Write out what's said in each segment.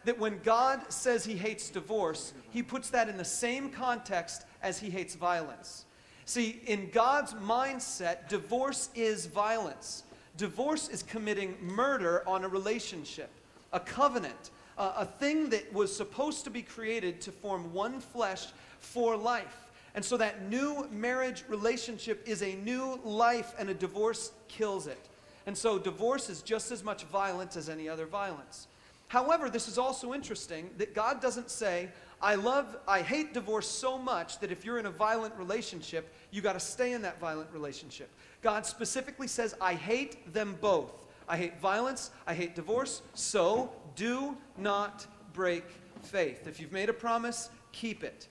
that when God says he hates divorce, he puts that in the same context as he hates violence. See, in God's mindset, divorce is violence. Divorce is committing murder on a relationship, a covenant, a thing that was supposed to be created to form one flesh for life. And so that new marriage relationship is a new life, and a divorce kills it. And so divorce is just as much violence as any other violence. However, this is also interesting that God doesn't say, I hate divorce so much that if you're in a violent relationship, you got to stay in that violent relationship. God specifically says, I hate them both. I hate violence, I hate divorce, so do not break faith. If you've made a promise, keep it.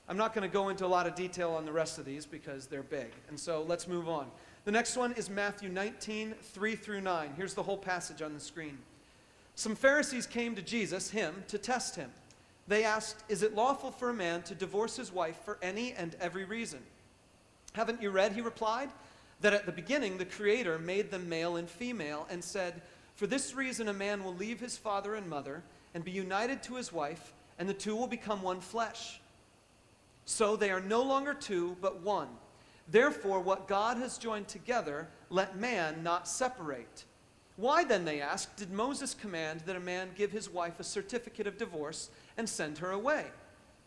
I'm not going to go into a lot of detail on the rest of these because they're big. And so let's move on. The next one is Matthew 19, 3 through 9. Here's the whole passage on the screen. Some Pharisees came to Jesus, him, to test him. They asked, is it lawful for a man to divorce his wife for any and every reason? Haven't you read, he replied, that at the beginning the Creator made them male and female and said, for this reason a man will leave his father and mother and be united to his wife, and the two will become one flesh. So they are no longer two, but one. Therefore, what God has joined together, let man not separate. Why then, they asked, did Moses command that a man give his wife a certificate of divorce and send her away?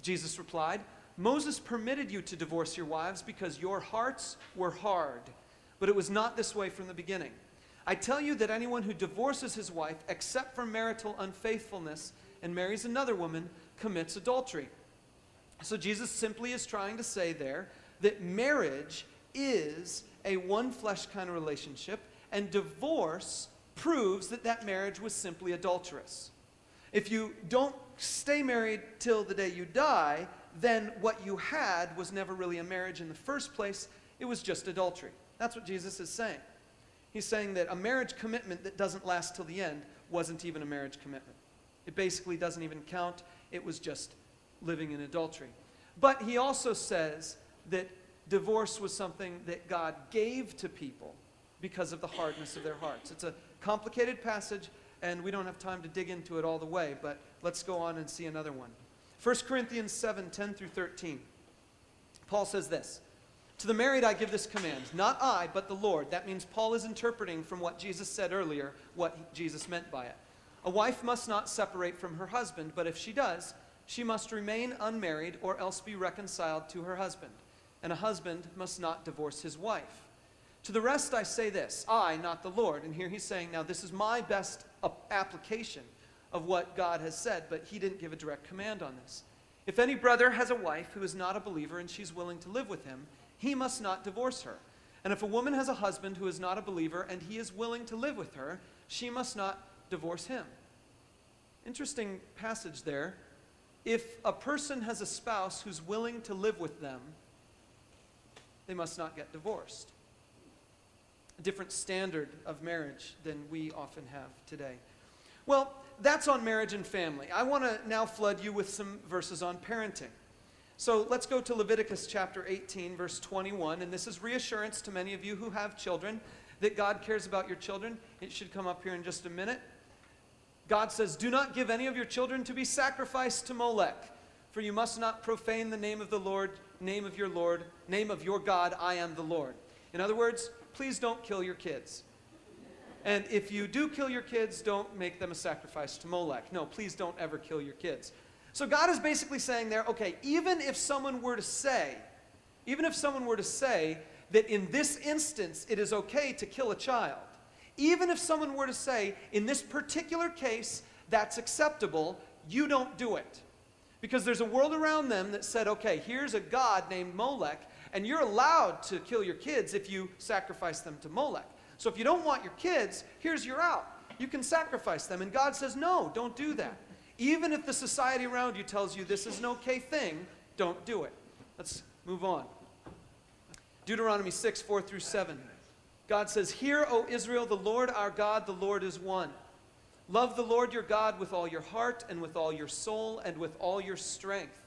Jesus replied, Moses permitted you to divorce your wives because your hearts were hard. But it was not this way from the beginning. I tell you that anyone who divorces his wife, except for marital unfaithfulness, and marries another woman, commits adultery. So Jesus simply is trying to say there that marriage is a one flesh kind of relationship, and divorce proves that that marriage was simply adulterous. If you don't stay married till the day you die, then what you had was never really a marriage in the first place. It was just adultery. That's what Jesus is saying. He's saying that a marriage commitment that doesn't last till the end wasn't even a marriage commitment. It basically doesn't even count. It was just living in adultery. But he also says that divorce was something that God gave to people because of the hardness of their hearts. It's a complicated passage, and we don't have time to dig into it all the way, but let's go on and see another one. 1 Corinthians 7, 10 through 13. Paul says this, to the married I give this command, not I, but the Lord. That means Paul is interpreting from what Jesus said earlier, what Jesus meant by it. A wife must not separate from her husband, but if she does, she must remain unmarried or else be reconciled to her husband. And a husband must not divorce his wife. To the rest I say this, I, not the Lord. And here he's saying, now this is my best application of what God has said, but he didn't give a direct command on this. If any brother has a wife who is not a believer and she's willing to live with him, he must not divorce her. And if a woman has a husband who is not a believer and he is willing to live with her, she must not divorce him. Interesting passage there. If a person has a spouse who's willing to live with them, they must not get divorced. A different standard of marriage than we often have today. Well, that's on marriage and family. I want to now flood you with some verses on parenting. So let's go to Leviticus chapter 18, verse 21, and this is reassurance to many of you who have children that God cares about your children. It should come up here in just a minute. God says, do not give any of your children to be sacrificed to Molech, for you must not profane the name of the Lord, name of your God, I am the Lord. In other words, please don't kill your kids. And if you do kill your kids, don't make them a sacrifice to Molech. No, please don't ever kill your kids. So God is basically saying there, okay, even if someone were to say that in this instance it is okay to kill a child, even if someone were to say, in this particular case, that's acceptable, you don't do it. Because there's a world around them that said, okay, here's a god named Molech, and you're allowed to kill your kids if you sacrifice them to Molech. So if you don't want your kids, here's your out. You can sacrifice them. And God says, no, don't do that. Even if the society around you tells you this is an okay thing, don't do it. Let's move on. Deuteronomy 6, 4 through 7. God says, hear, O Israel, the Lord our God, the Lord is one. Love the Lord your God with all your heart and with all your soul and with all your strength.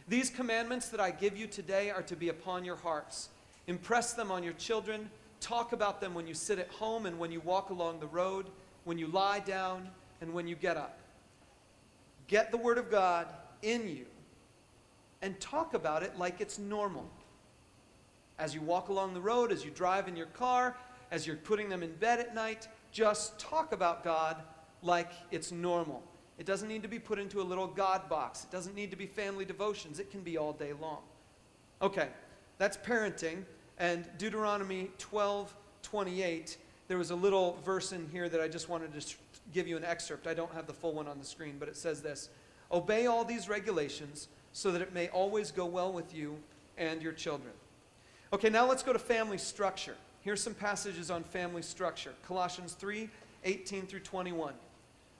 These commandments that I give you today are to be upon your hearts. Impress them on your children. Talk about them when you sit at home and when you walk along the road, when you lie down and when you get up. Get the Word of God in you and talk about it like it's normal. As you walk along the road, as you drive in your car, as you're putting them in bed at night, just talk about God like it's normal. It doesn't need to be put into a little God box. It doesn't need to be family devotions. It can be all day long. Okay, that's parenting. And Deuteronomy 12:28, there was a little verse in here that I just wanted to give you an excerpt. I don't have the full one on the screen, but it says this: "Obey all these regulations so that it may always go well with you and your children." Okay, now let's go to family structure. Here's some passages on family structure. Colossians 3:18 through 21.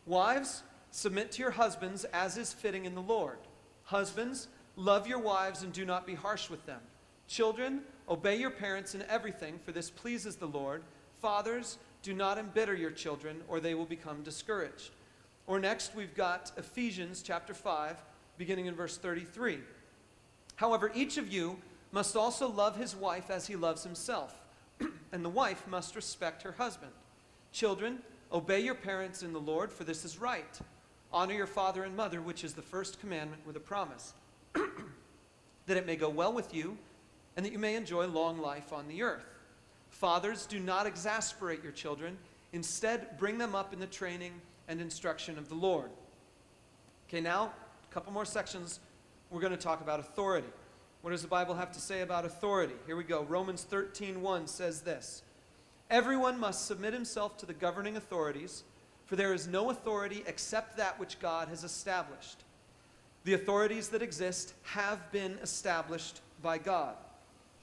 "Wives, submit to your husbands as is fitting in the Lord. Husbands, love your wives and do not be harsh with them. Children, obey your parents in everything, for this pleases the Lord. Fathers, do not embitter your children, or they will become discouraged." Or next, we've got Ephesians chapter 5, beginning in verse 33. "However, each of you must also love his wife as he loves himself, and the wife must respect her husband. Children, obey your parents in the Lord, for this is right. Honor your father and mother, which is the first commandment with a promise, that it may go well with you, and that you may enjoy long life on the earth. Fathers, do not exasperate your children. Instead, bring them up in the training and instruction of the Lord." Okay, now, a couple more sections. We're going to talk about authority. What does the Bible have to say about authority? Here we go. Romans 13:1 says this: "Everyone must submit himself to the governing authorities, for there is no authority except that which God has established. The authorities that exist have been established by God."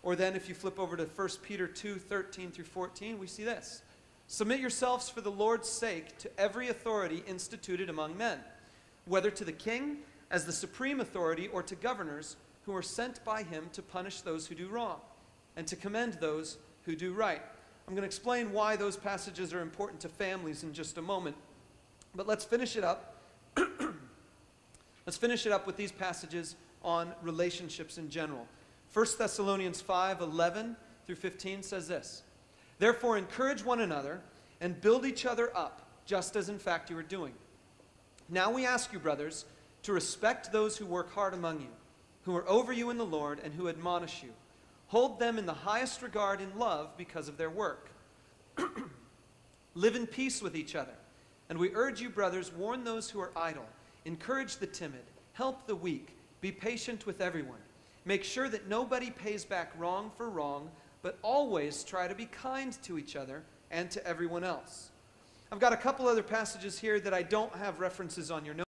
Or then if you flip over to 1 Peter 2:13 through 14, we see this: "Submit yourselves for the Lord's sake to every authority instituted among men, whether to the king as the supreme authority or to governors who are sent by him to punish those who do wrong and to commend those who do right." I'm going to explain why those passages are important to families in just a moment. But let's finish it up. Let's finish it up with these passages on relationships in general. 1 Thessalonians 5:11 through 15 says this: "Therefore encourage one another and build each other up, just as in fact you are doing. Now we ask you, brothers, to respect those who work hard among you, who are over you in the Lord and who admonish you. Hold them in the highest regard in love because of their work. Live in peace with each other. And we urge you, brothers, warn those who are idle, encourage the timid, help the weak, be patient with everyone. Make sure that nobody pays back wrong for wrong, but always try to be kind to each other and to everyone else." I've got a couple other passages here that I don't have references on your notes.